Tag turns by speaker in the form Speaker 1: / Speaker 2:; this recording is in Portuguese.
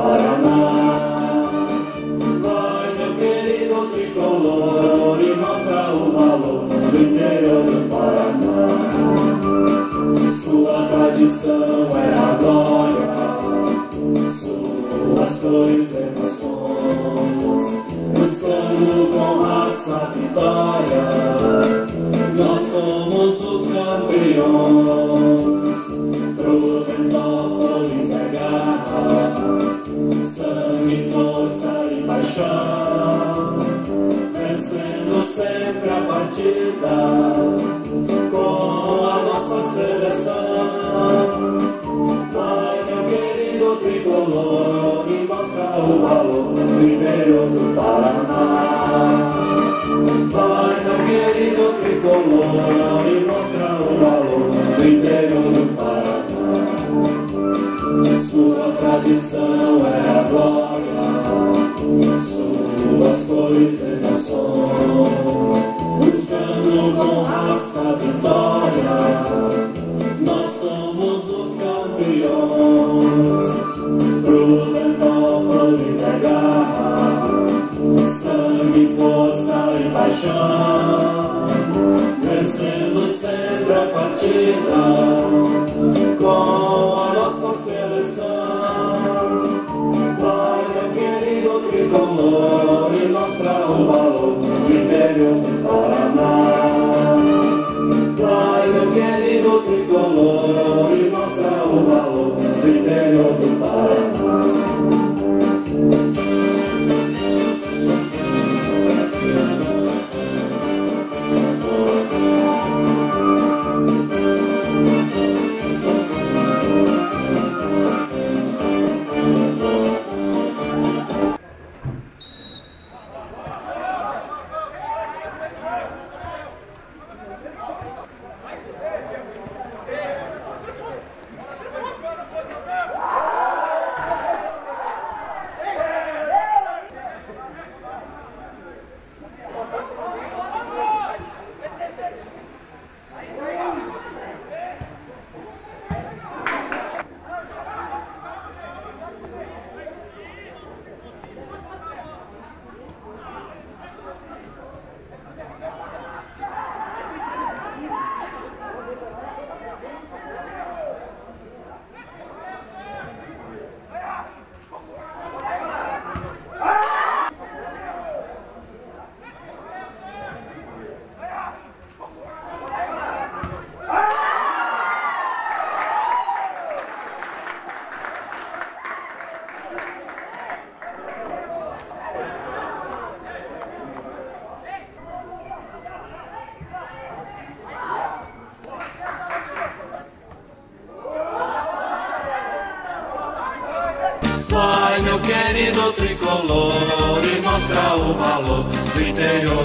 Speaker 1: Paraná. Vai, meu querido tricolor, e mostra o valor do interior do Paraná. Sua tradição é a glória, suas cores emoções, buscando com raça a vitória. Nós somos os campeões. Prudentópolis é garra, sangue, força e paixão, vencendo sempre a partida com a nossa seleção. Vai, meu querido tricolor, e mostra o valor do interior do Paraná. Vai, meu querido tricolor, e mostra o valor do interior do Paraná. Sua tradição é a glória, suas cores e emoções, buscando com raça a vitória. Nós somos os campeões. Prudentópolis é garra, sangue, força e paixão, vencendo sempre a partida com a nossa seleção. Vai, meu querido tricolor, e mostra o valor do interior do Paraná. Vai, meu querido tricolor, e mostra o valor do interior do Paraná. Vai, meu querido tricolor, e mostra o valor do interior